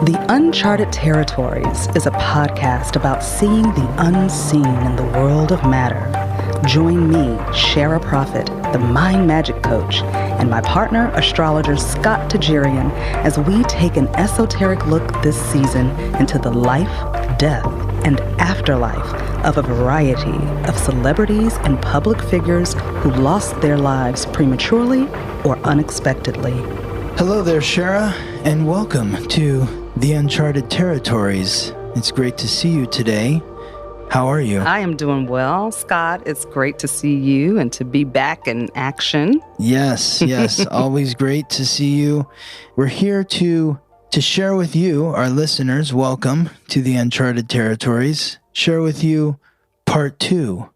The Uncharted Territories is a podcast about seeing the unseen in the world of matter. Join me, Shara Prophet, the Mind Magic Coach, and my partner, astrologer Scott Tejerian, as we take an esoteric look this season into the life, death, and afterlife of a variety of celebrities and public figures who lost their lives prematurely or unexpectedly. Hello there, Shara, and welcome to the Uncharted Territories. It's great to see you today. How are you? I am doing well, Scott. It's great to see you and to be back in action. Yes, always great to see you. We're here to share with you, our listeners, welcome to the Uncharted Territories, share with you part 2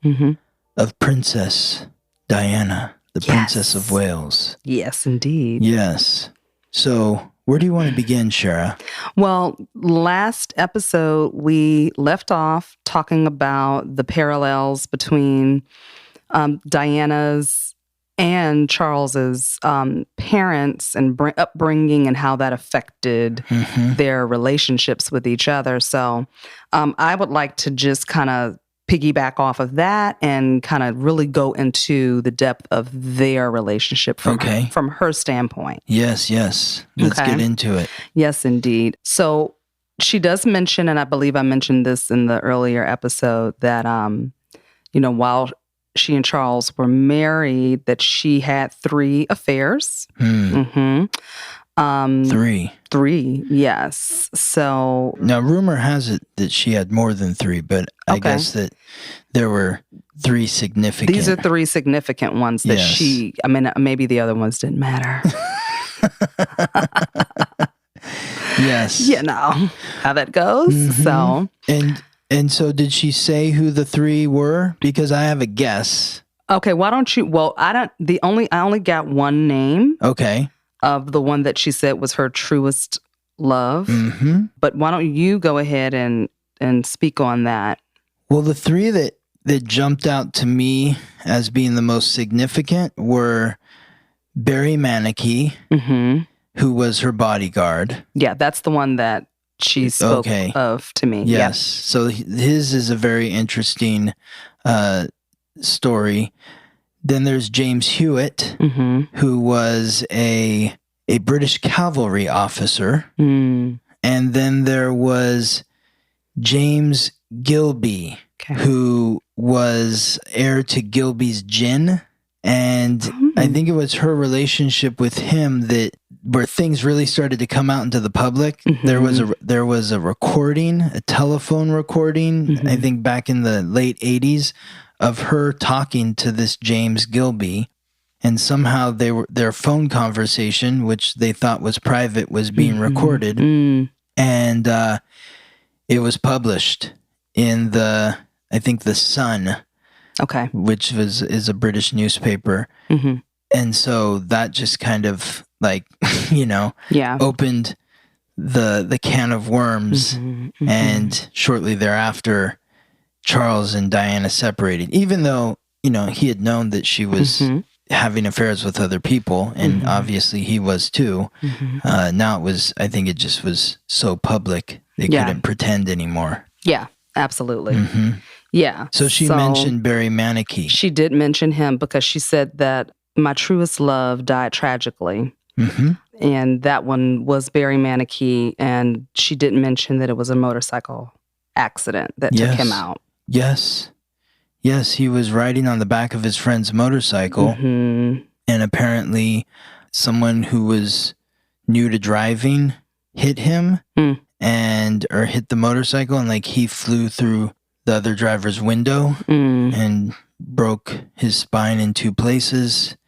of Princess Diana, the Princess of Wales. Yes, indeed. Yes. So, where do you want to begin, Shara? Well, last episode, we left off talking about the parallels between Diana's and Charles's parents and upbringing and how that affected their relationships with each other. So I would like to just kind of piggyback off of that and kind of really go into the depth of their relationship from her standpoint. Yes. Let's get into it. Yes, indeed. So she does mention, and I believe I mentioned this in the earlier episode, that, while she and Charles were married, that she had 3 affairs. Three, yes. So now, rumor has it that she had more than 3, but I guess that there were 3 significant. These are 3 significant ones that maybe the other ones didn't matter. Yes. You know how that goes. So And so did she say who the 3 were? Because I have a guess. Okay, why don't you? Well, I only got one name. Okay. Of the one that she said was her truest love. But why don't you go ahead and speak on that? Well, the 3 that jumped out to me as being the most significant were Barry Manicky, who was her bodyguard. Yeah, that's the one that she spoke of to me. Yes. So his is a very interesting story. Then there's James Hewitt, who was a British cavalry officer. And then there was James Gilby, who was heir to Gilby's gin. And I think it was her relationship with him where things really started to come out into the public. There was a recording, a telephone recording, I think back in the late 80s, of her talking to this James Gilby, and somehow their phone conversation, which they thought was private, was being recorded, and it was published in the Sun, which is a British newspaper, and so that just kind of opened the can of worms, and shortly thereafter, Charles and Diana separated, even though, he had known that she was having affairs with other people, and obviously he was too. Now I think it just was so public, they couldn't pretend anymore. Yeah, absolutely. Yeah. So she mentioned Barry Manicky. She did mention him because she said that my truest love died tragically. And that one was Barry Manicky, and she didn't mention that it was a motorcycle accident that took him out. Yes, he was riding on the back of his friend's motorcycle, and apparently someone who was new to driving hit him or hit the motorcycle, and he flew through the other driver's window and broke his spine in 2 places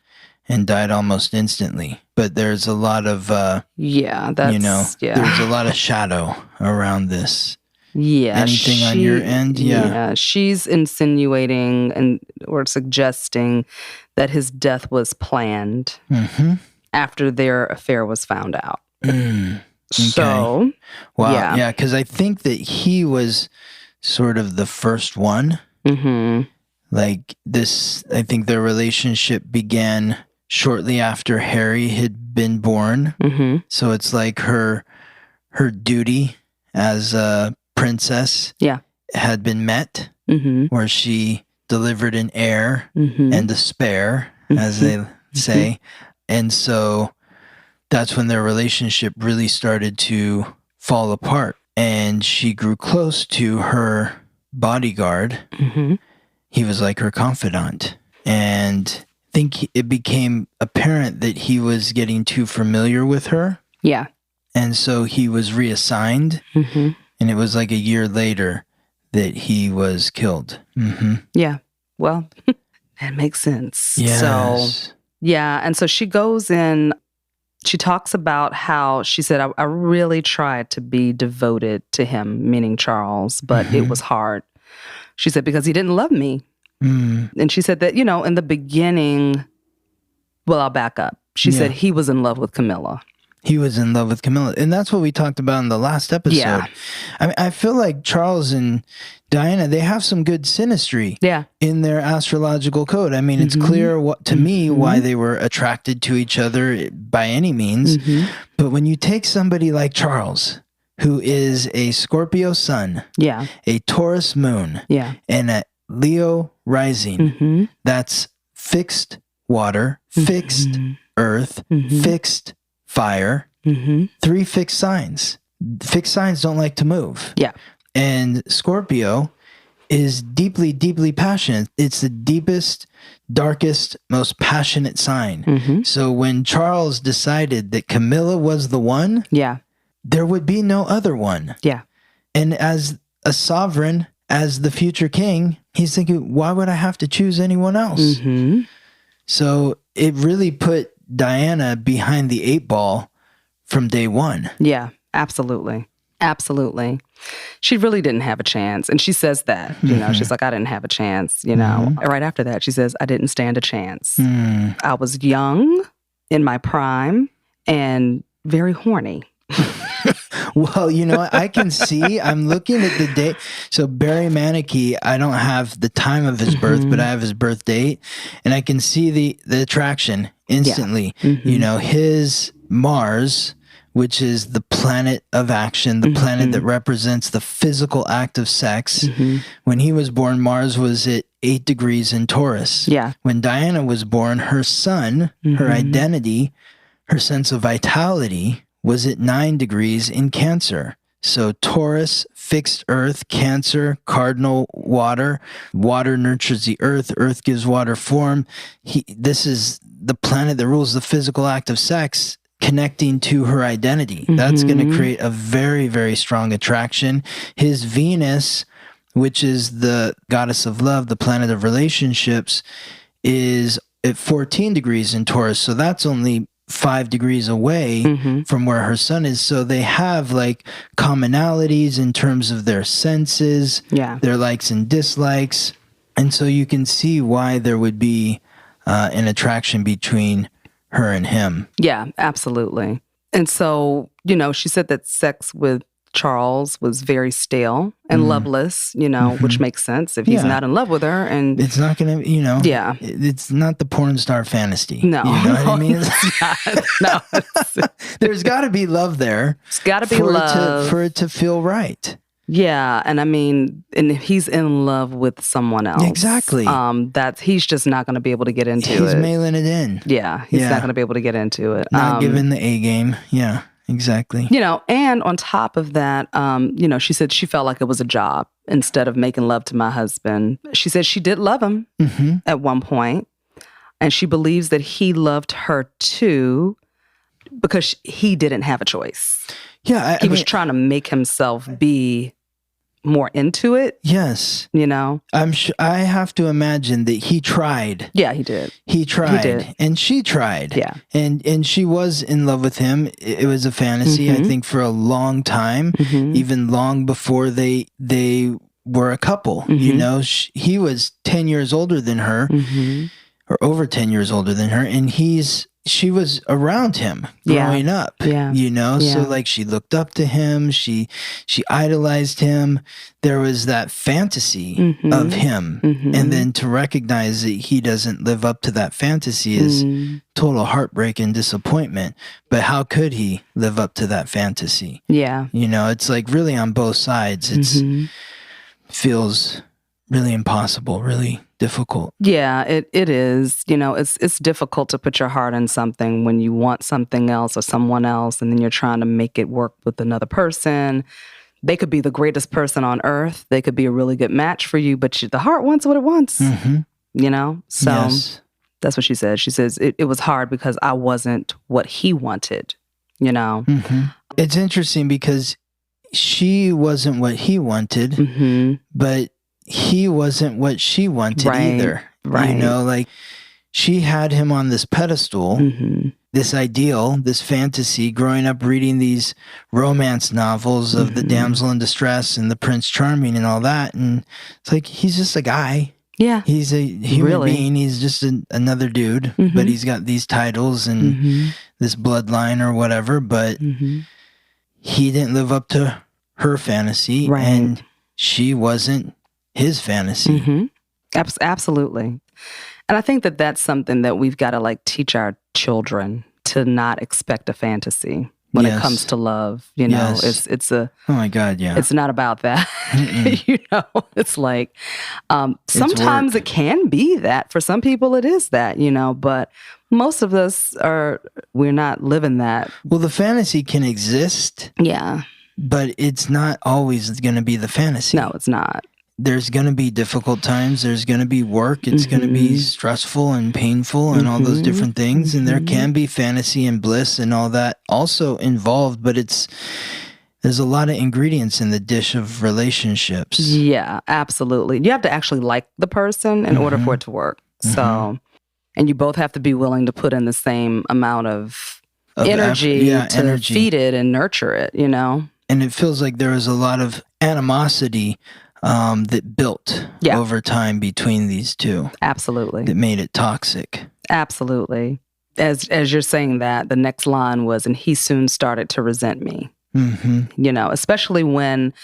and died almost instantly. But there's a lot of there's a lot of shadow around this. Yeah. Anything on your end? Yeah. She's insinuating or suggesting that his death was planned after their affair was found out. Okay. So, wow. Yeah, because I think that he was sort of the first one. Like this, I think their relationship began shortly after Harry had been born. So it's like her her duty as a princess had been met, where she delivered an heir and a spare, as they say. And so that's when their relationship really started to fall apart. And she grew close to her bodyguard. He was like her confidant. And I think it became apparent that he was getting too familiar with her. Yeah. And so he was reassigned. And it was like a year later that he was killed. Yeah. Well, that makes sense. Yes. So, yeah. And so she goes in, she talks about how she said, I really tried to be devoted to him, meaning Charles, but it was hard. She said, because he didn't love me. And she said that, in the beginning, well, I'll back up. She said he was in love with Camilla. He was in love with Camilla. And that's what we talked about in the last episode. Yeah. I mean, I feel like Charles and Diana, they have some good synastry in their astrological code. I mean, it's clear to me why they were attracted to each other by any means. But when you take somebody like Charles, who is a Scorpio sun, a Taurus moon, and a Leo rising, that's fixed water, fixed earth, fixed fire, 3 fixed signs. Fixed signs don't like to move. Yeah. And Scorpio is deeply, deeply passionate. It's the deepest, darkest, most passionate sign. So when Charles decided that Camilla was the one, there would be no other one. Yeah. And as a sovereign, as the future king, he's thinking, why would I have to choose anyone else? So it really put Diana behind the 8 ball from day one. Yeah, absolutely. Absolutely. She really didn't have a chance. And she says that, she's like, I didn't have a chance, Right after that, she says, I didn't stand a chance. I was young, in my prime, and very horny. Well, I can see, I'm looking at the date. So Barry Manicky, I don't have the time of his birth, but I have his birth date. And I can see the attraction instantly. His Mars, which is the planet of action, the planet that represents the physical act of sex. When he was born, Mars was at 8 degrees in Taurus. Yeah. When Diana was born, her sun, her identity, her sense of vitality was at 9 degrees in Cancer. So Taurus, fixed earth, Cancer, cardinal water. Water nurtures the earth. Earth gives water form. This is the planet that rules the physical act of sex, connecting to her identity. That's going to create a very, very strong attraction. His Venus, which is the goddess of love, the planet of relationships, is at 14 degrees in Taurus. So that's only 5 degrees away from where her sun is. So they have like commonalities in terms of their senses, their likes and dislikes. And so you can see why there would be an attraction between her and him. Yeah, absolutely. And so, she said that sex with Charles was very stale and loveless, which makes sense if he's not in love with her. And it's not going to, it's not the porn star fantasy. No. You know what I mean? It's not. No. There's got to be love there. It's got to be love. For it to feel right. Yeah. And I mean, and if he's in love with someone else. Exactly. He's just not going to be able to get into it. He's mailing it in. Yeah. He's not going to be able to get into it. Not giving the A game. Yeah. Exactly. And on top of that, she said she felt like it was a job instead of making love to my husband. She said she did love him at one point, and she believes that he loved her too because he didn't have a choice. Yeah. He was trying to make himself be more into it. Yes. I'm sure. I have to imagine that he tried. Yeah, he did. He tried. He did. And she tried. Yeah. And she was in love with him. It was a fantasy, I think, for a long time, even long before they were a couple. He was 10 years older than her, or over 10 years older than her, and he's she was around him growing up, you know? So like she looked up to him, she idolized him. There was that fantasy of him. And then to recognize that he doesn't live up to that fantasy is total heartbreak and disappointment. But how could he live up to that fantasy? Yeah. You know, it's like really on both sides. It's feels really impossible, really difficult. Yeah, it is. You know, it's difficult to put your heart in something when you want something else or someone else, and then you're trying to make it work with another person. They could be the greatest person on earth. They could be a really good match for you, but the heart wants what it wants. You know? So that's what she said. She says, it was hard because I wasn't what he wanted, you know? It's interesting because she wasn't what he wanted, but he wasn't what she wanted either. Right. You know, like she had him on this pedestal, this ideal, this fantasy, growing up reading these romance novels of the damsel in distress and the Prince Charming and all that. And it's like, he's just a guy. Yeah. He's a human being. He's just another dude, but he's got these titles and this bloodline or whatever, but he didn't live up to her fantasy and she wasn't his fantasy. Absolutely. And I think that that's something that we've got to like teach our children to not expect a fantasy when it comes to love. You know, it's a, oh my God, yeah. It's not about that. You know, it's like, sometimes it can be that. For some people it is that, you know, but most of us we're not living that. Well, the fantasy can exist. Yeah. But it's not always going to be the fantasy. No, it's not. There's going to be difficult times. There's going to be work. It's going to be stressful and painful and all those different things. And there can be fantasy and bliss and all that also involved. But there's a lot of ingredients in the dish of relationships. Yeah, absolutely. You have to actually like the person in order for it to work. So, and you both have to be willing to put in the same amount of energy to feed it and nurture it, you know? And it feels like there was a lot of animosity that built over time between these two. Absolutely. That made it toxic. Absolutely. As you're saying that, the next line was, and he soon started to resent me. You know, especially when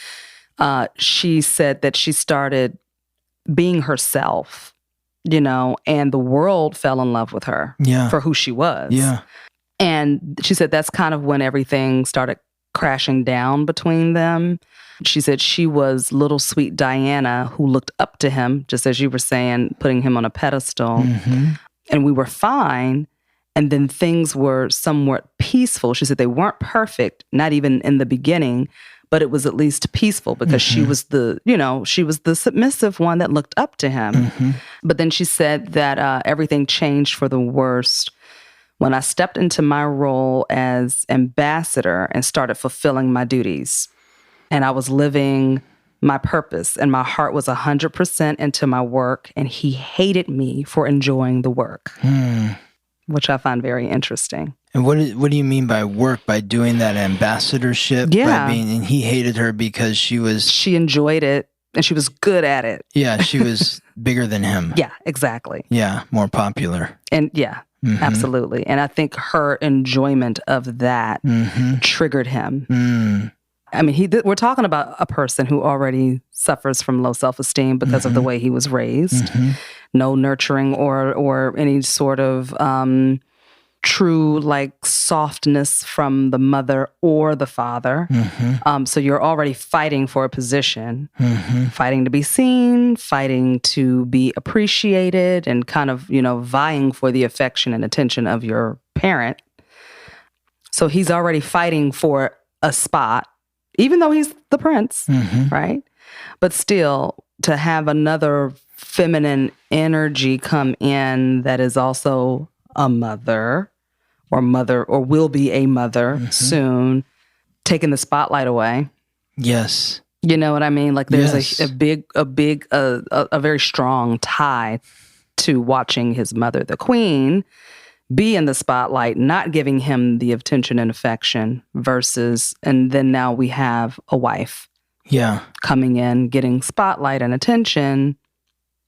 she said that she started being herself, you know, and the world fell in love with her for who she was. Yeah. And she said that's kind of when everything started crashing down between them. She said she was little sweet Diana who looked up to him, just as you were saying, putting him on a pedestal. And we were fine. And then things were somewhat peaceful. She said they weren't perfect, not even in the beginning, but it was at least peaceful because she was she was the submissive one that looked up to him. But then she said that everything changed for the worst when I stepped into my role as ambassador and started fulfilling my duties. And I was living my purpose, and my heart was 100% into my work, and he hated me for enjoying the work, which I find very interesting. And what do you mean by work? By doing that ambassadorship? Yeah. And he hated her because she enjoyed it, and she was good at it. Yeah, she was bigger than him. Yeah, exactly. Yeah, more popular. And absolutely. And I think her enjoyment of that triggered him. I mean, we're talking about a person who already suffers from low self-esteem because of the way he was raised. No nurturing or any sort of true like softness from the mother or the father. So you're already fighting for a position, fighting to be seen, fighting to be appreciated, and kind of, you know, vying for the affection and attention of your parent. So he's already fighting for a spot, even though he's the prince, right? But still, to have another feminine energy come in that is also a mother or will be a mother soon, taking the spotlight away. Yes. You know what I mean? Like there's a very strong tie to watching his mother, the queen, be in the spotlight, not giving him the attention and affection and then now we have a wife coming in, getting spotlight and attention.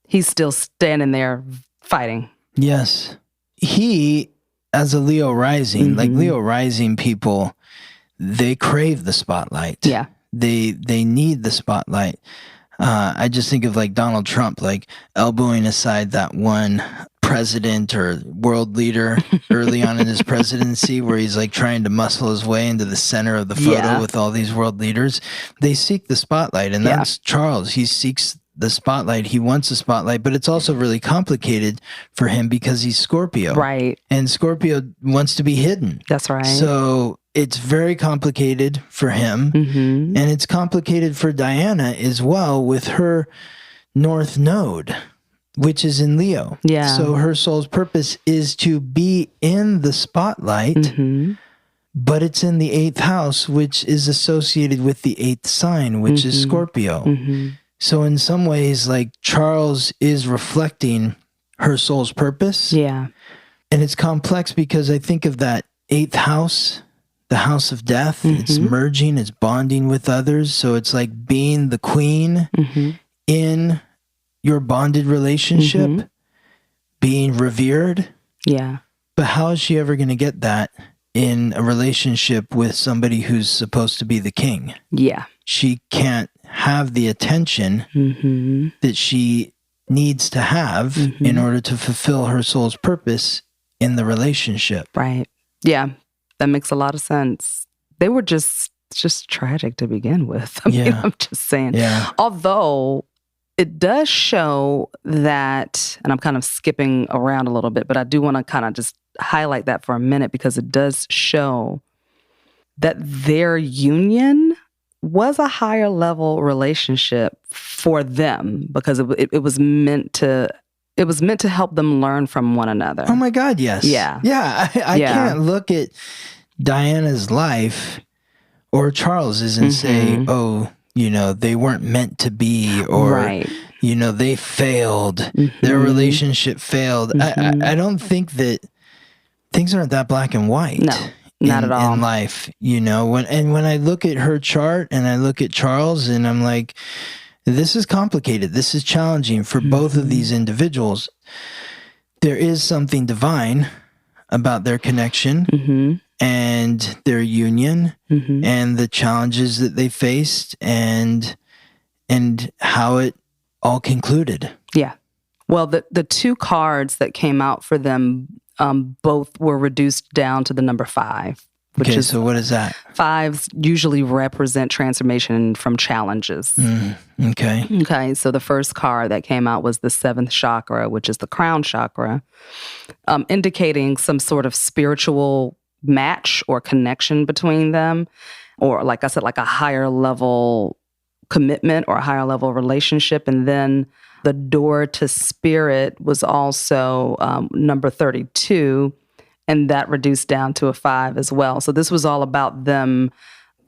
He's still standing there fighting. Yes. He as a Leo rising, like Leo rising people, they crave the spotlight. Yeah. They need the spotlight. I just think of like Donald Trump, like elbowing aside that one president or world leader early on in his presidency, where he's like trying to muscle his way into the center of the photo with all these world leaders. They seek the spotlight, and that's Charles. He seeks the spotlight. He wants the spotlight, but it's also really complicated for him because he's Scorpio. Right. And Scorpio wants to be hidden. That's right. So it's very complicated for him. And it's complicated for Diana as well with her North Node, which is in Leo. Yeah. So her soul's purpose is to be in the spotlight, but it's in the 8th house, which is associated with the 8th sign, which is Scorpio. So in some ways, like Charles is reflecting her soul's purpose. Yeah. And it's complex because I think of that 8th house, the house of death. It's merging, it's bonding with others. So it's like being the queen in your bonded relationship, being revered. Yeah. But how is she ever going to get that in a relationship with somebody who's supposed to be the king? Yeah. She can't have the attention that she needs to have in order to fulfill her soul's purpose in the relationship. Right. Yeah. That makes a lot of sense. They were just tragic to begin with. I mean, I'm just saying. Yeah. Although it does show that, and I'm kind of skipping around a little bit, but I do want to kind of just highlight that for a minute because it does show that their union was a higher level relationship for them because it was meant to help them learn from one another. Oh my God, yes. Yeah. Yeah. I can't look at Diana's life or Charles's and say, oh, you know, they weren't meant to be, or, you know, they failed. Their relationship failed. I don't think that things aren't that black and white. No. Not at all. In life, you know, when I look at her chart and I look at Charles and I'm like, this is complicated. This is challenging for both of these individuals. There is something divine about their connection and their union and the challenges that they faced and how it all concluded. Yeah. Well, the two cards that came out for them both were reduced down to the number 5. So what is that? 5s usually represent transformation from challenges. Okay. So the first card that came out was the 7th chakra, which is the crown chakra, indicating some sort of spiritual match or connection between them, or like I said, like a higher level commitment or a higher level relationship. And then the door to spirit was also number 32, and that reduced down to a 5 as well. So this was all about them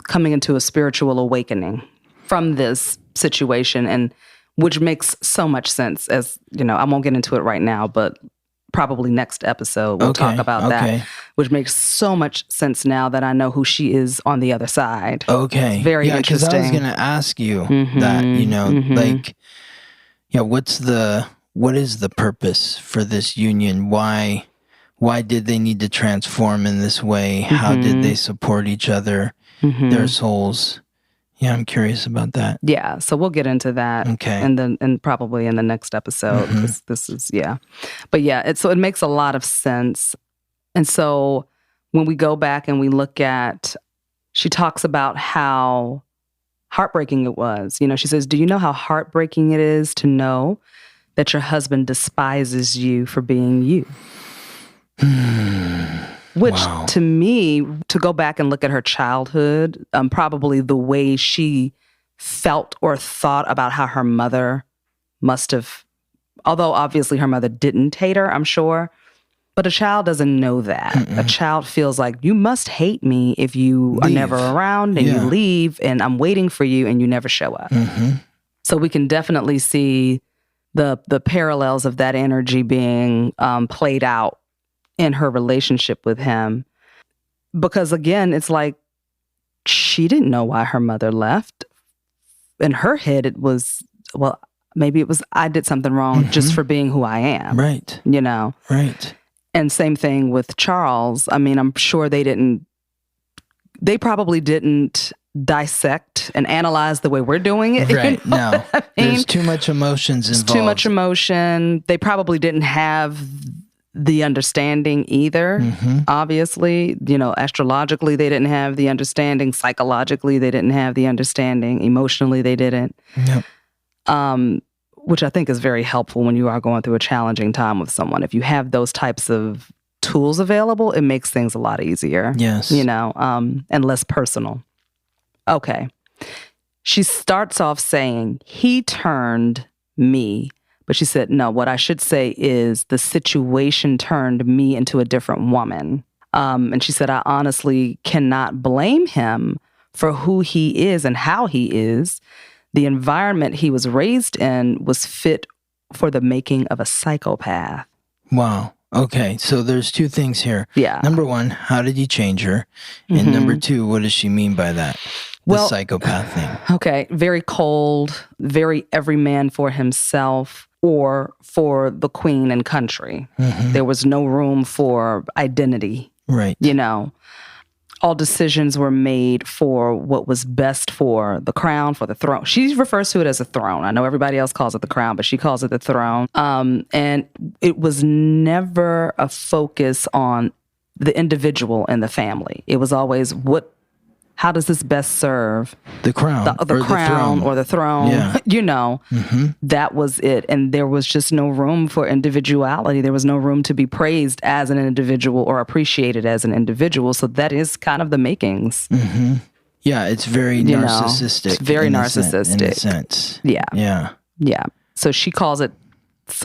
coming into a spiritual awakening from this situation, and which makes so much sense. As you know, I won't get into it right now, but probably next episode we'll talk about that, which makes so much sense now that I know who she is on the other side. Okay. It's very interesting. Because I was going to ask you that, you know, like, yeah, what is the purpose for this union? Why did they need to transform in this way? How did they support each other, their souls? Yeah, I'm curious about that. Yeah, so we'll get into that. Okay. And probably in the next episode, because this is, But yeah, it makes a lot of sense. And so when we go back and we look at, she talks about how heartbreaking it was. You know, she says, do you know how heartbreaking it is to know that your husband despises you for being you? Which to me, to go back and look at her childhood, probably the way she felt or thought about how her mother must have, although obviously her mother didn't hate her, I'm sure, but a child doesn't know that. A child feels like, you must hate me if you are never around and you leave and I'm waiting for you and you never show up. So we can definitely see the parallels of that energy being played out in her relationship with him. Because again, it's like, she didn't know why her mother left. In her head, it was, well, maybe it was, I did something wrong just for being who I am. Right. You know? Right. And same thing with Charles. I mean, I'm sure they probably didn't dissect and analyze the way we're doing it. Right. You know No. what I mean? There's too much emotions involved. Too much emotion. They probably didn't have the understanding either. Obviously, astrologically, they didn't have the understanding. Psychologically, they didn't have the understanding. Emotionally, they didn't. Yep. Which I think is very helpful when you are going through a challenging time with someone. If you have those types of tools available, it makes things a lot easier. Yes. And less personal. Okay. She starts off saying, he turned me. But she said, no, what I should say is the situation turned me into a different woman. And she said, I honestly cannot blame him for who he is and how he is. The environment he was raised in was fit for the making of a psychopath. Wow. Okay. So there's two things here. Yeah. Number one, how did you change her? And number two, what does she mean by that? The psychopath thing. Okay. Very cold, very every man for himself or for the queen and country. There was no room for identity. Right. All decisions were made for what was best for the crown, for the throne. She refers to it as a throne. I know everybody else calls it the crown, but she calls it the throne. And it was never a focus on the individual and the family. It was always how does this best serve the crown, the crown or the throne? Yeah. That was it. And there was just no room for individuality. There was no room to be praised as an individual or appreciated as an individual. So that is kind of the makings. Yeah, it's very narcissistic. It's very narcissistic. In a sense. Yeah. Yeah. Yeah. So she calls it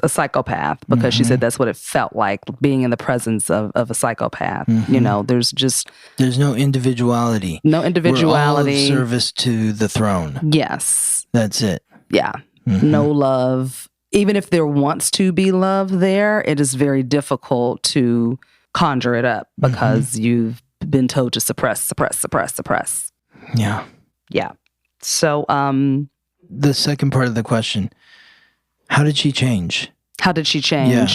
a psychopath because she said that's what it felt like being in the presence of a psychopath. There's no individuality. No individuality. We're all of service to the throne. Yes. That's it. Yeah. No love. Even if there wants to be love there, it is very difficult to conjure it up because you've been told to suppress. Yeah. Yeah. So, the second part of the question, how did she change? Yeah.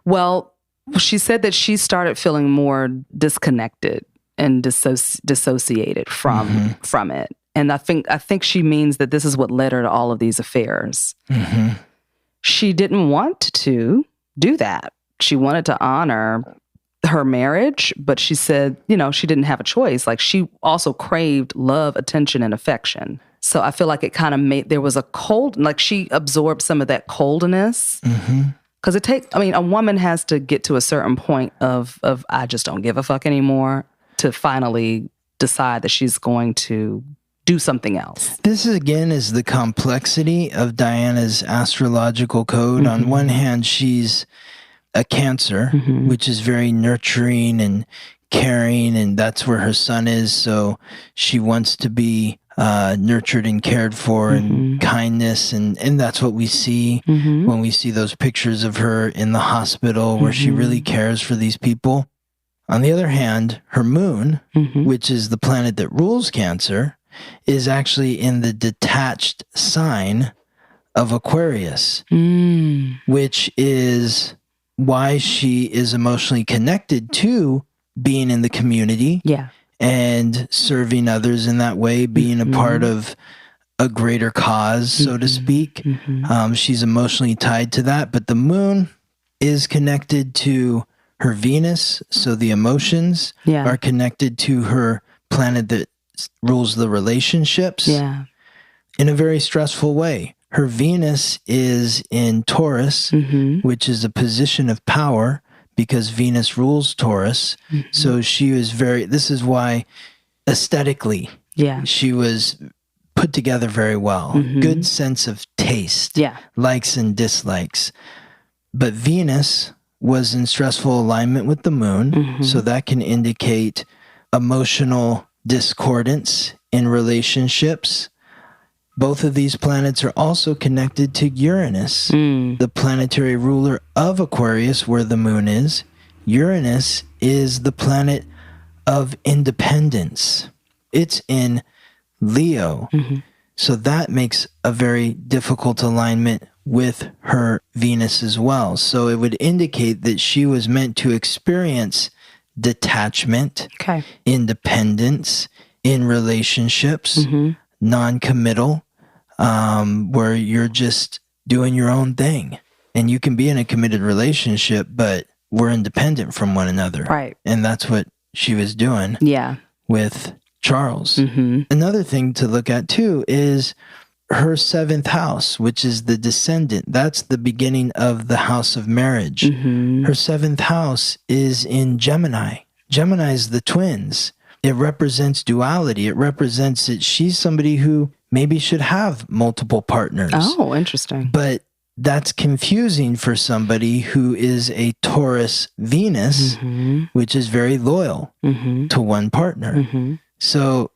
Well, she said that she started feeling more disconnected and dissociated from it. And I think she means that this is what led her to all of these affairs. She didn't want to do that. She wanted to honor her marriage, but she said, she didn't have a choice. Like, she also craved love, attention, and affection. So I feel like it kind of there was a cold, like she absorbed some of that coldness. Because a woman has to get to a certain point of I just don't give a fuck anymore to finally decide that she's going to do something else. This is the complexity of Diana's astrological code. On one hand, she's a Cancer, which is very nurturing and caring, and that's where her sun is. So she wants to be nurtured and cared for and kindness. And that's what we see when we see those pictures of her in the hospital where she really cares for these people. On the other hand, her moon, which is the planet that rules Cancer, is actually in the detached sign of Aquarius, which is why she is emotionally connected to being in the community. Yeah. And serving others in that way, being a part of a greater cause, so to speak. She's emotionally tied to that. But the moon is connected to her Venus, so the emotions are connected to her planet that rules the relationships in a very stressful way. Her Venus is in Taurus, which is a position of power, because Venus rules Taurus. So she was this is why aesthetically, she was put together very well. Good sense of taste, likes and dislikes. But Venus was in stressful alignment with the moon. So that can indicate emotional discordance in relationships. Both of these planets are also connected to Uranus, the planetary ruler of Aquarius, where the moon is. Uranus is the planet of independence. It's in Leo. So that makes a very difficult alignment with her Venus as well. So it would indicate that she was meant to experience detachment, independence in relationships, non-committal, where you're just doing your own thing. And you can be in a committed relationship, but we're independent from one another. Right. And that's what she was doing with Charles. Another thing to look at too is her seventh house, which is the descendant. That's the beginning of the house of marriage. Her seventh house is in Gemini. Gemini is the twins. It represents duality. It represents that she's somebody who maybe should have multiple partners. Oh, interesting. But that's confusing for somebody who is a Taurus Venus, which is very loyal to one partner. So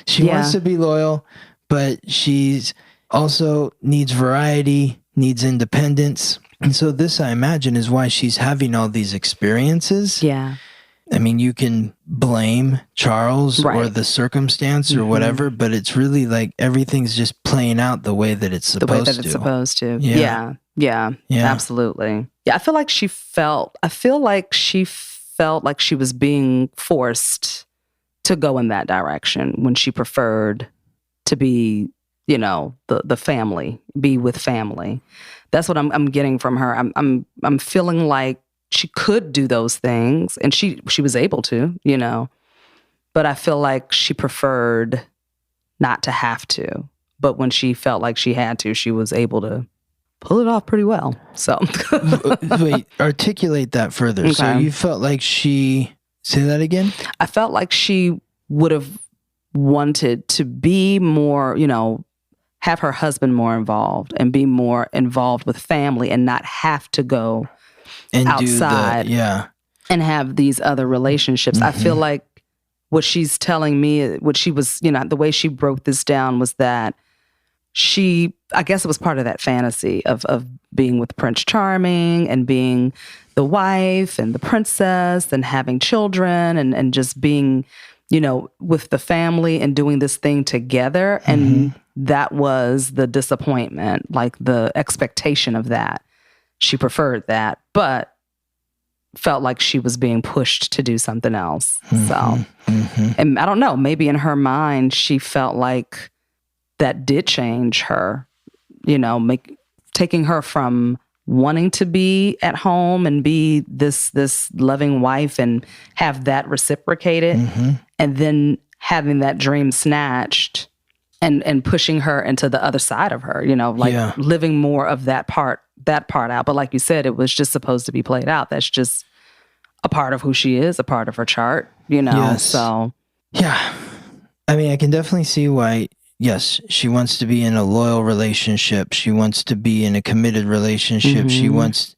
she wants to be loyal, but she's also needs variety, needs independence. And so this, I imagine, is why she's having all these experiences. Yeah. I mean, you can blame Charles or the circumstance or whatever, but it's really like everything's just playing out the way that it's supposed to. It's supposed to. Yeah, absolutely. Yeah, I feel like she felt like she was being forced to go in that direction when she preferred to be, the family, be with family. That's what I'm getting from her. I'm feeling like she could do those things, and she was able to, but I feel like she preferred not to have to. But when she felt like she had to, she was able to pull it off pretty well. So wait, articulate that further. Okay. So you felt like say that again? I felt like she would have wanted to be more, have her husband more involved and be more involved with family and not have to go and outside and have these other relationships. I feel like what she's telling me, what she was, the way she broke this down was that I guess it was part of that fantasy of being with Prince Charming and being the wife and the princess and having children and just being, with the family and doing this thing together. And that was the disappointment, like the expectation of that. She preferred that, but felt like she was being pushed to do something else. So, and I don't know, maybe in her mind, she felt like that did change her, taking her from wanting to be at home and be this loving wife and have that reciprocated, and then having that dream snatched and pushing her into the other side of her, living more of that part out. But like you said, it was just supposed to be played out. That's just a part of who she is, a part of her chart, Yes. So. Yeah. I mean, I can definitely see why, yes, she wants to be in a loyal relationship. She wants to be in a committed relationship. She wants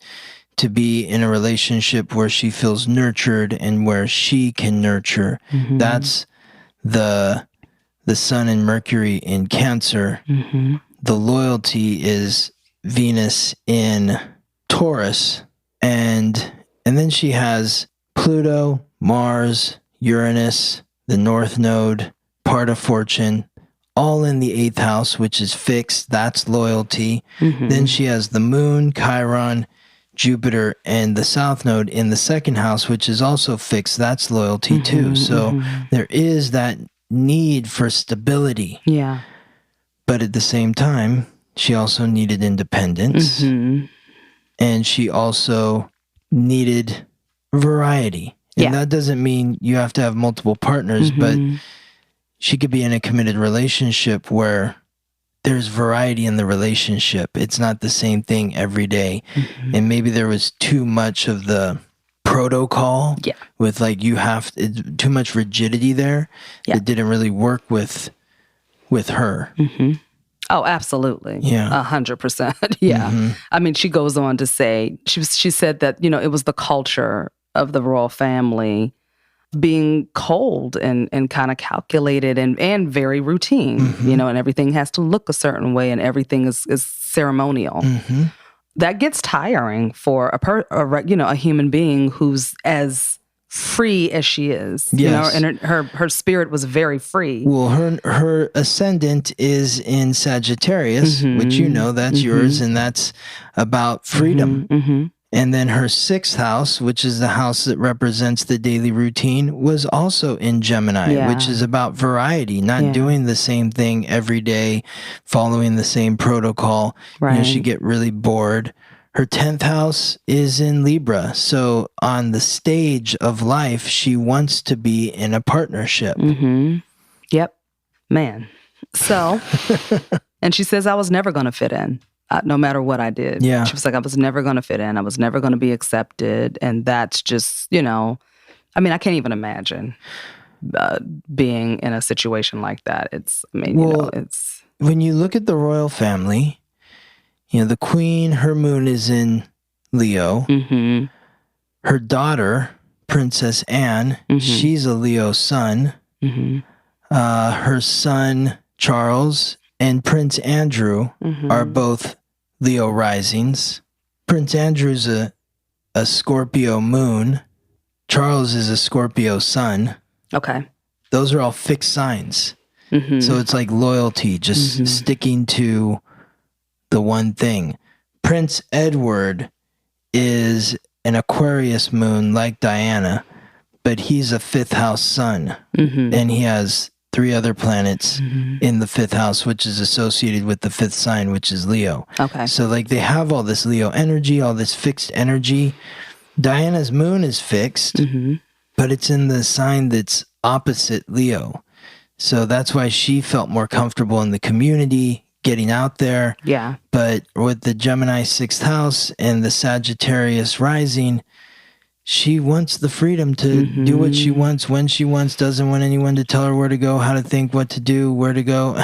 to be in a relationship where she feels nurtured and where she can nurture. That's the Sun and Mercury in Cancer. The loyalty is Venus in Taurus, and then she has Pluto, Mars, Uranus, the North Node, part of Fortune, all in the 8th house, which is fixed. That's loyalty. Then she has the Moon, Chiron, Jupiter, and the South Node in the 2nd house, which is also fixed. That's loyalty too. So there is that need for stability. Yeah. But at the same time, she also needed independence. And she also needed variety. And that doesn't mean you have to have multiple partners, but she could be in a committed relationship where there's variety in the relationship. It's not the same thing every day. And maybe there was too much of the protocol with like too much rigidity there that didn't really work with her. Oh, absolutely. Yeah. 100%. Yeah. I mean, she goes on to say, she said that, it was the culture of the royal family being cold and kind of calculated and very routine, and everything has to look a certain way and everything is ceremonial. That gets tiring for a human being who's as free as she is. Yes. And her spirit was very free. Well, her ascendant is in Sagittarius, which that's yours, and that's about freedom. And then her 6th house, which is the house that represents the daily routine, was also in Gemini, which is about variety, not doing the same thing every day, following the same protocol. Right. She'd get really bored. Her 10th house is in Libra. So on the stage of life, she wants to be in a partnership. Yep. Man. So, and she says, I was never going to fit in. No matter what I did. Yeah. She was like, I was never going to fit in. I was never going to be accepted. And that's just, I can't even imagine being in a situation like that. It's. When you look at the royal family, the queen, her moon is in Leo. Her daughter, Princess Anne, she's a Leo sun. Her son, Charles, and Prince Andrew are both Leo risings. Prince Andrew's a Scorpio moon. Charles is a Scorpio sun. Okay. Those are all fixed signs. So it's like loyalty, just sticking to the one thing. Prince Edward is an Aquarius moon like Diana, but he's a 5th house sun. And he has 3 other planets in the 5th house, which is associated with the 5th sign, which is Leo. Okay. So they have all this Leo energy, all this fixed energy. Diana's moon is fixed, but it's in the sign that's opposite Leo. So that's why she felt more comfortable in the community, getting out there. Yeah. But with the Gemini 6th house and the Sagittarius rising, she wants the freedom to do what she wants, when she wants, doesn't want anyone to tell her where to go, how to think, what to do, where to go.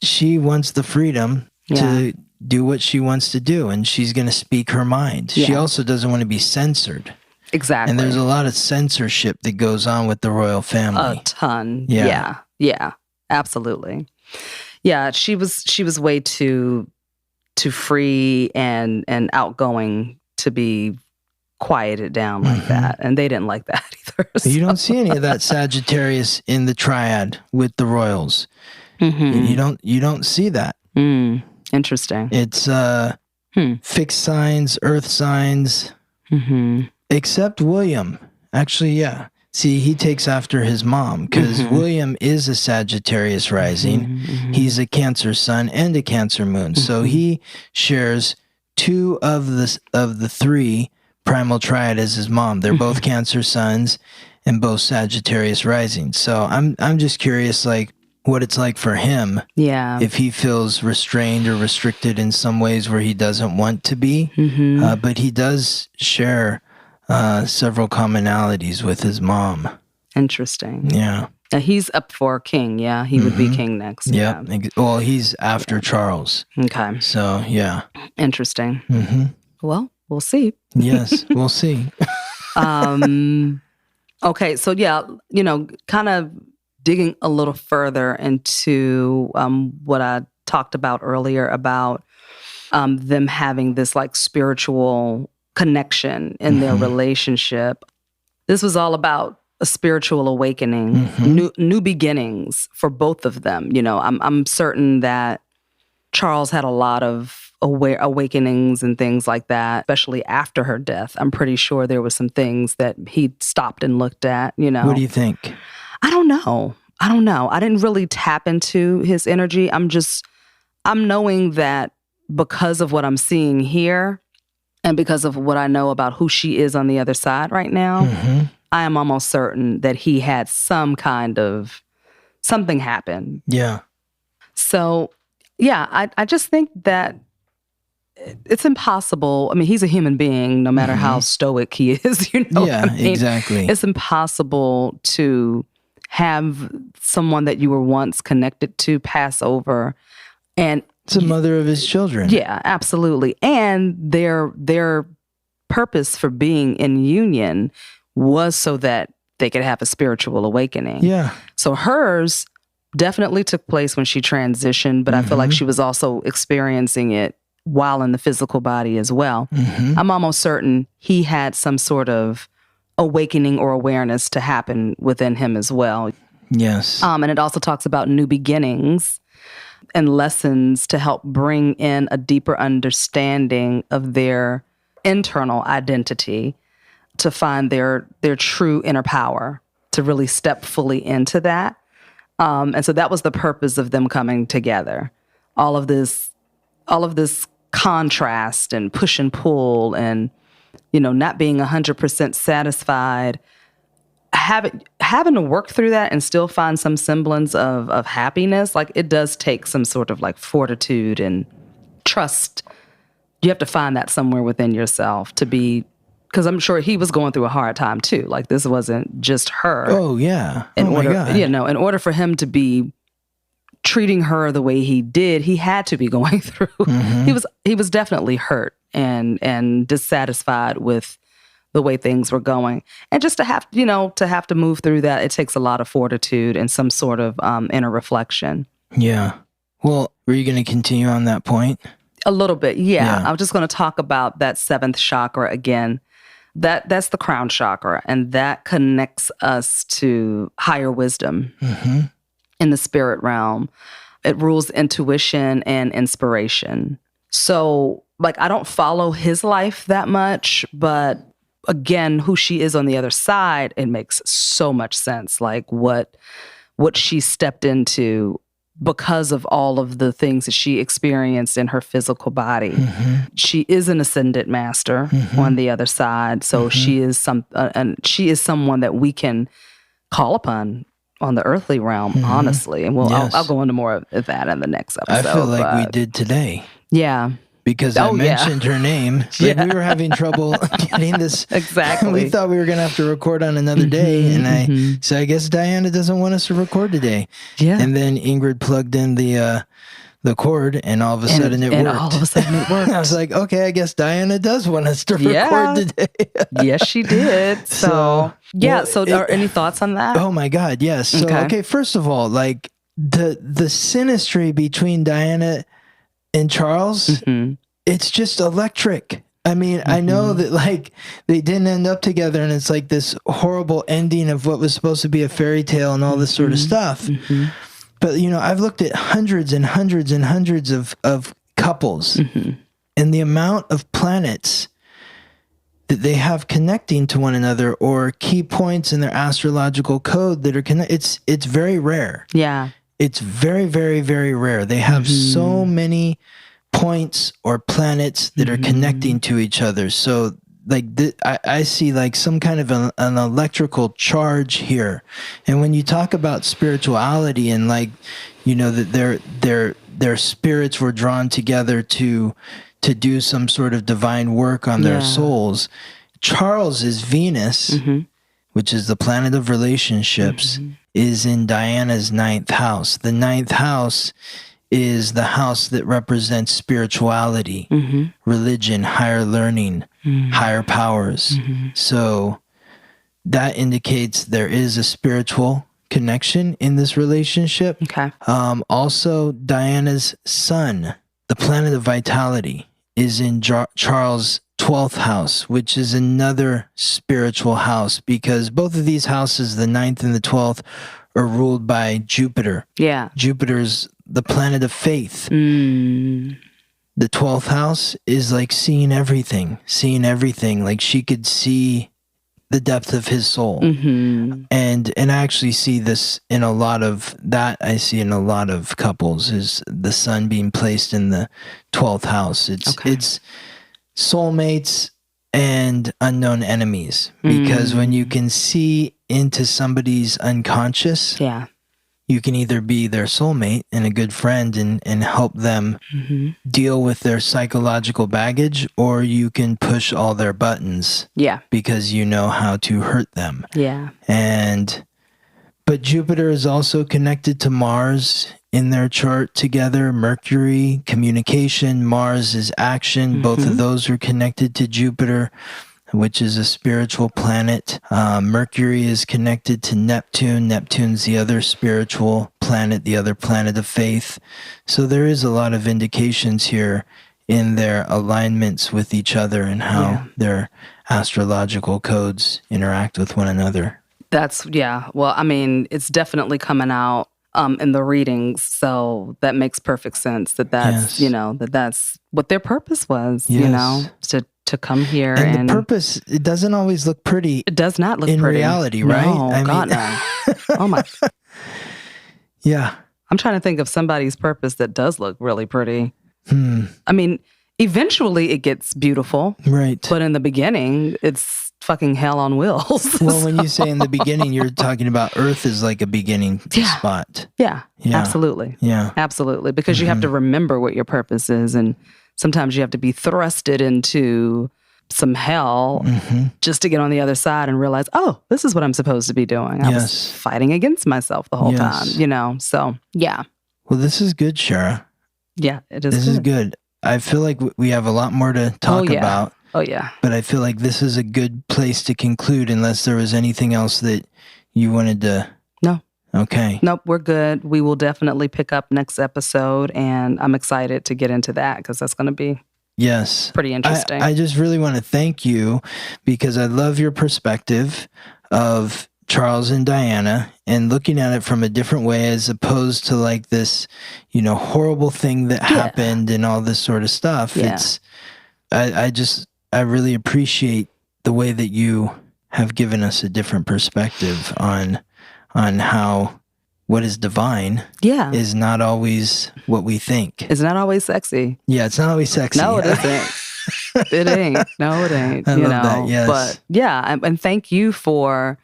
She wants the freedom to do what she wants to do, and she's going to speak her mind. She also doesn't want to be censored. Exactly. And there's a lot of censorship that goes on with the royal family. A ton. Yeah. Absolutely. Yeah, she was way too free and outgoing to be quieted down like that, and they didn't like that either. So. You don't see any of that Sagittarius in the triad with the royals. You don't see that. Interesting. It's fixed signs, earth signs, except William. Actually, yeah. See, he takes after his mom because William is a Sagittarius rising. He's a Cancer sun and a Cancer moon, so he shares 2 of the 3 primal triad as his mom. They're both Cancer suns and both Sagittarius rising. So I'm just curious, what it's like for him. Yeah. If he feels restrained or restricted in some ways where he doesn't want to be. But he does share several commonalities with his mom. Interesting. Yeah. He's up for king. Yeah. He would be king next. Yep. Yeah. Well, he's after Charles. Okay. So, yeah. Interesting. Well, we'll see. Yes, we'll see. Okay, so kind of digging a little further into what I talked about earlier about them having this spiritual connection in their relationship. This was all about a spiritual awakening, new beginnings for both of them. I'm certain that Charles had a lot of awakenings and things like that, especially after her death. I'm pretty sure there were some things that he stopped and looked at, What do you think? I don't know. I didn't really tap into his energy. I'm knowing that because of what I'm seeing here and because of what I know about who she is on the other side right now, I am almost certain that he had some kind of something happen. Yeah. So, yeah, I just think that it's impossible. I mean, he's a human being, no matter how stoic he is, Yeah, exactly. It's impossible to have someone that you were once connected to pass over. And it's the mother of his children. Yeah, absolutely. And their purpose for being in union was so that they could have a spiritual awakening. Yeah. So hers definitely took place when she transitioned, but I feel like she was also experiencing it while in the physical body as well. I'm almost certain he had some sort of awakening or awareness to happen within him as well. Yes. And it also talks about new beginnings and lessons to help bring in a deeper understanding of their internal identity, to find their true inner power, to really step fully into that. And so that was the purpose of them coming together. All of this contrast and push and pull and, not being 100% satisfied, having to work through that and still find some semblance of happiness. Like, it does take some sort of like fortitude and trust. You have to find that somewhere within yourself to be, because I'm sure he was going through a hard time too. Like, this wasn't just her. Oh yeah. My God. In order for him to be treating her the way he did, he had to be going through. Mm-hmm. He was definitely hurt and dissatisfied with the way things were going. And just to have to move through that, it takes a lot of fortitude and some sort of inner reflection. Yeah. Well, were you going to continue on that point? A little bit, yeah. I'm just going to talk about that seventh chakra again. That's the crown chakra, and that connects us to higher wisdom in the spirit realm. It rules intuition and inspiration. So, like, I don't follow his life that much, but again, who she is on the other side, it makes so much sense. Like what she stepped into because of all of the things that she experienced in her physical body. Mm-hmm. She is an ascendant master on the other side. So she is someone that we can call upon on the earthly realm, honestly. And I'll go into more of that in the next episode. I feel like we did today. Yeah. Because I mentioned her name. Like, we were having trouble getting this. Exactly. We thought we were going to have to record on another day. And I guess Diana doesn't want us to record today. Yeah. And then Ingrid plugged in the cord, and all of a sudden it worked. All of a sudden it worked. I was like, okay, I guess Diana does want us to record today. Yes, she did. So are any thoughts on that? Oh my God, yes. So, okay, first of all, like the synastry between Diana and Charles, it's just electric. I mean, I know that like they didn't end up together, and it's like this horrible ending of what was supposed to be a fairy tale and all this sort of stuff. But, I've looked at hundreds and hundreds and hundreds of couples, and the amount of planets that they have connecting to one another, or key points in their astrological code that are connected, it's very rare. Yeah. It's very, very, very rare. They have so many points or planets that are connecting to each other. So, like, I see like some kind of an electrical charge here. And when you talk about spirituality and like, that their spirits were drawn together to do some sort of divine work on their souls, Charles is Venus, which is the planet of relationships, is in Diana's ninth house. The ninth house is the house that represents spirituality, religion, higher learning, higher powers. So that indicates there is a spiritual connection in this relationship. Okay. Also, Diana's sun, the planet of vitality, is in Charles' 12th house, which is another spiritual house, because both of these houses, the 9th and the 12th, are ruled by Jupiter. Yeah. Jupiter's the planet of faith. The 12th house is like seeing everything. Like she could see the depth of his soul. And I actually see this in a lot of couples, is the sun being placed in the 12th house. It's soulmates and unknown enemies, because when you can see into somebody's unconscious, you can either be their soulmate and a good friend and help them deal with their psychological baggage, or you can push all their buttons because you know how to hurt them. But Jupiter is also connected to Mars in their chart together. Mercury, communication. Mars is action. Both of those are connected to Jupiter, which is a spiritual planet. Mercury is connected to Neptune. Neptune's the other spiritual planet, the other planet of faith. So there is a lot of indications here in their alignments with each other and how they're astrological codes interact with one another. Well, I mean, it's definitely coming out in the readings, so that makes perfect sense that's, that's what their purpose was, to come here. And the purpose, it doesn't always look pretty. It does not look in pretty. reality, right? No, God, no. Oh my. Yeah. I'm trying to think of somebody's purpose that does look really pretty. I mean, eventually it gets beautiful. Right. But in the beginning, it's fucking hell on wheels. Well, when you say in the beginning, you're talking about Earth is like a beginning spot. Yeah, absolutely. Yeah. Absolutely. Because you have to remember what your purpose is. And sometimes you have to be thrusted into some hell just to get on the other side and realize, oh, this is what I'm supposed to be doing. I was fighting against myself the whole time, So, yeah. Well, this is good, Shara. Yeah, it is. This is good. I feel like we have a lot more to talk about. Oh, yeah. But I feel like this is a good place to conclude unless there was anything else that you wanted to... No. Okay. Nope, we're good. We will definitely pick up next episode, and I'm excited to get into that because that's going to be pretty interesting. I just really want to thank you because I love your perspective of Charles and Diana and looking at it from a different way as opposed to like this, horrible thing that happened and all this sort of stuff. Yeah. I really appreciate the way that you have given us a different perspective on how what is divine is not always what we think. It's not always sexy. Yeah, it's not always sexy. No, it isn't. It ain't. No, it ain't. I love that, yes. But yeah, and thank you for,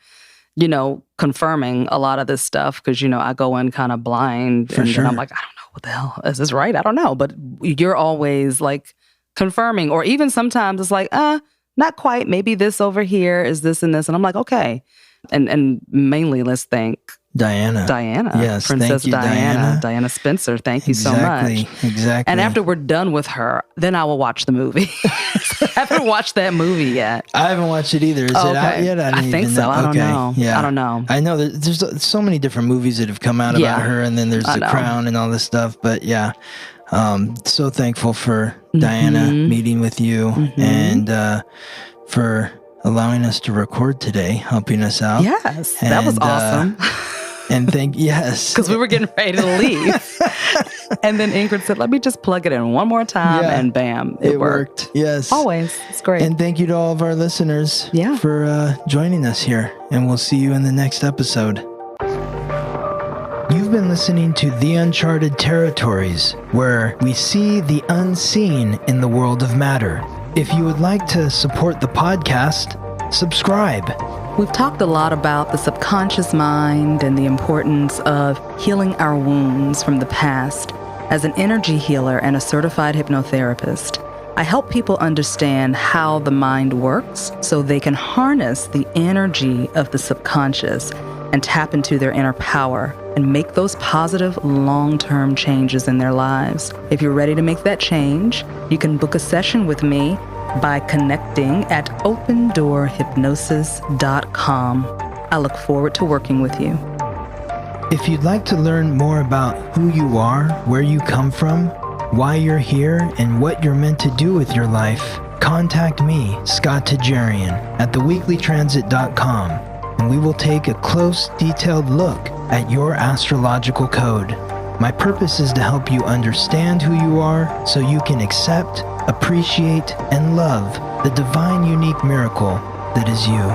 confirming a lot of this stuff because, I go in kind of blind and I'm like, I don't know what the hell, is this right? I don't know. But you're always like confirming, or even sometimes it's like, not quite. Maybe this over here is this and this. And I'm like, okay. And mainly let's thank Diana. Yes, Princess thank you, Diana. Diana Spencer. Thank you so much. Exactly. And after we're done with her, then I will watch the movie. I haven't watched that movie yet. I haven't watched it either. Is it out yet? I think so. I don't know. Yeah. I don't know. I know there's so many different movies that have come out about her, and then there's The Crown and all this stuff. But yeah, so thankful for Diana meeting with you and for allowing us to record today, helping us out. Yes, that was awesome. And because we were getting ready to leave. And then Ingrid said, let me just plug it in one more time. And bam, it worked. Yes. Always. It's great. And thank you to all of our listeners for joining us here. And we'll see you in the next episode. You've been listening to The Uncharted Territories, where we see the unseen in the world of matter. If you would like to support the podcast, subscribe. We've talked a lot about the subconscious mind and the importance of healing our wounds from the past. As an energy healer and a certified hypnotherapist, I help people understand how the mind works so they can harness the energy of the subconscious and tap into their inner power and make those positive long-term changes in their lives. If you're ready to make that change, you can book a session with me by connecting at opendoorhypnosis.com. I look forward to working with you. If you'd like to learn more about who you are, where you come from, why you're here, and what you're meant to do with your life, contact me, Scott Tejerian, at theweeklytransit.com, and we will take a close, detailed look at your astrological code. My purpose is to help you understand who you are so you can accept, appreciate, and love the divine, unique miracle that is you.